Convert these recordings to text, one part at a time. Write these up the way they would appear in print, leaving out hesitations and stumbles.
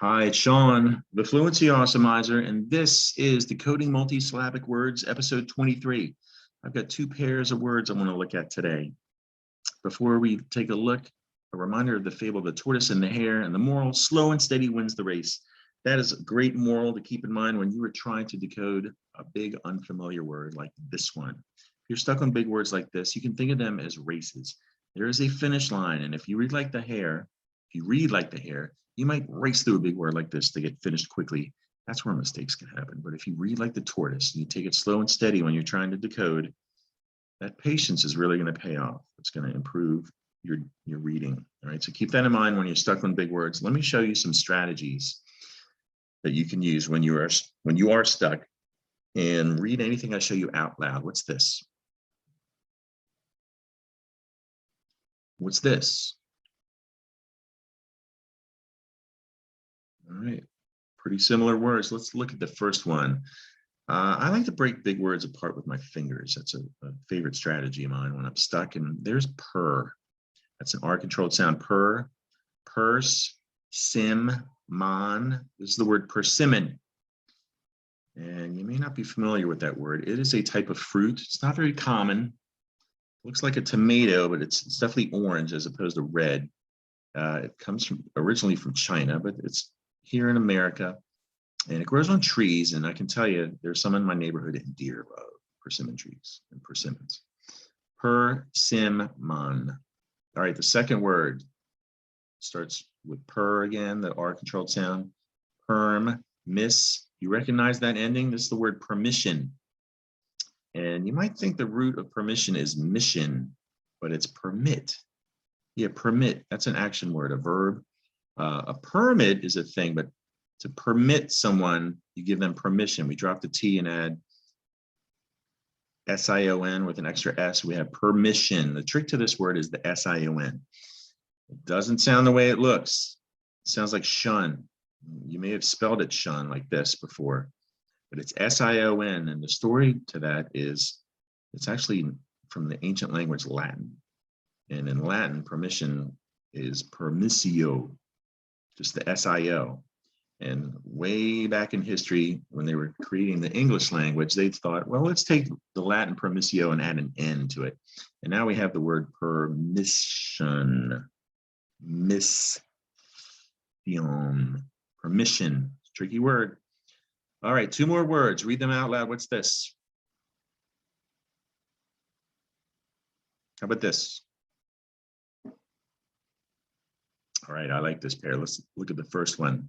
Hi, it's Sean, the Fluency Awesomizer, and this is Decoding Multi-Syllabic Words, episode 23. I've got two pairs of words I want to look at today. Before we take a look, a reminder of the fable of the tortoise and the hare, and the moral: slow and steady wins the race. That is a great moral to keep in mind when you are trying to decode a big unfamiliar word like this one. If you're stuck on big words like this, you can think of them as races. There is a finish line, and if you read like the hare, you might race through a big word like this to get finished quickly. That's where mistakes can happen. But if you read like the tortoise and you take it slow and steady when you're trying to decode, that patience is really going to pay off. It's going to improve your reading. All right, so keep that in mind when you're stuck on big words. Let me show you some strategies that you can use when you are stuck, and read anything I show you out loud. What's this? What's this? All right, pretty similar words. Let's look at the first one. I like to break big words apart with my fingers. That's a favorite strategy of mine when I'm stuck. And there's per. That's an R-controlled sound. Per, purse, sim, mon. This is the word persimmon. And you may not be familiar with that word. It is a type of fruit. It's not very common. It looks like a tomato, but it's definitely orange as opposed to red. It comes originally from China, but it's here in America, and it grows on trees. And I can tell you, there's some in my neighborhood, and deer love persimmon trees and persimmons. Persimmon. All right, the second word starts with per again, the R-controlled sound. Perm, miss. You recognize that ending? This is the word permission. And you might think the root of permission is mission, but it's permit. Yeah, permit. That's an action word, a verb. A permit is a thing, but to permit someone, you give them permission. We drop the T and add S-I-O-N with an extra S. We have permission. The trick to this word is the S-I-O-N. It doesn't sound the way it looks. It sounds like shun. You may have spelled it shun like this before, but it's S-I-O-N. And the story to that is it's actually from the ancient language Latin. And in Latin, permission is permissio, just the S-I-O. And way back in history, when they were creating the English language, they thought, well, let's take the Latin permissio and add an N to it. And now we have the word permission, mission, permission, tricky word. All right, two more words, read them out loud. What's this? How about this? All right, I like this pair. Let's look at the first one.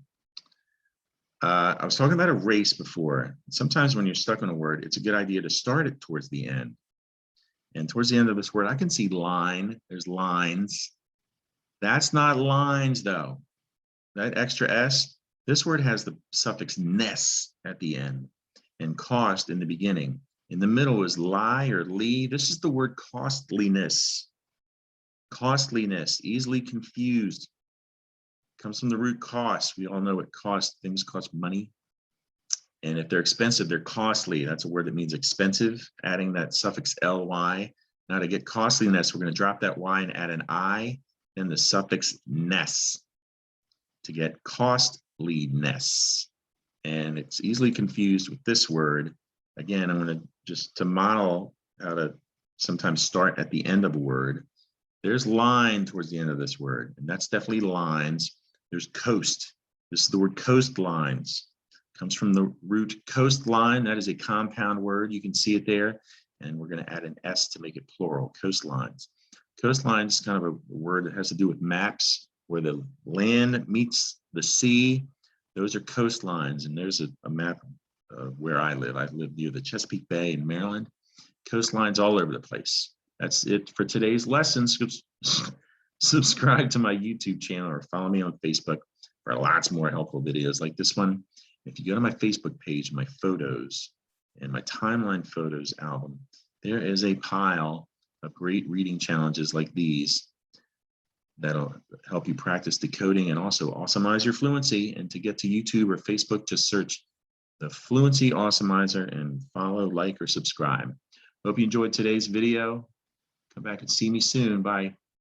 I was talking about a race before. Sometimes when you're stuck on a word, it's a good idea to start it towards the end. And towards the end of this word, I can see line. There's lines. That's not lines, though. That extra S, this word has the suffix ness at the end and cost in the beginning. In the middle is lie or lee. This is the word costliness. Costliness, easily confused. Comes from the root cost. We all know what cost. Things cost money. And if they're expensive, they're costly. That's a word that means expensive, adding that suffix ly. Now to get costliness, we're going to drop that y and add an I, then the suffix ness to get costliness. And it's easily confused with this word. Again, I'm going to just to model how to sometimes start at the end of a word. There's line towards the end of this word, and that's definitely lines. There's coast. This is the word coastlines. Comes from the root coastline. That is a compound word. You can see it there. And we're going to add an S to make it plural, coastlines. Coastline is kind of a word that has to do with maps, where the land meets the sea. Those are coastlines. And there's a map of where I live. I live near the Chesapeake Bay in Maryland. Coastlines all over the place. That's it for today's lesson. Subscribe to my YouTube channel or follow me on Facebook for lots more helpful videos like this one. If you go to my Facebook page, my photos and my timeline photos album, there is a pile of great reading challenges like these that'll help you practice decoding and also awesomize your fluency. And to get to YouTube or Facebook, just search the Fluency Awesomizer and follow, like, or subscribe. Hope you enjoyed today's video. Come back and see me soon. Bye.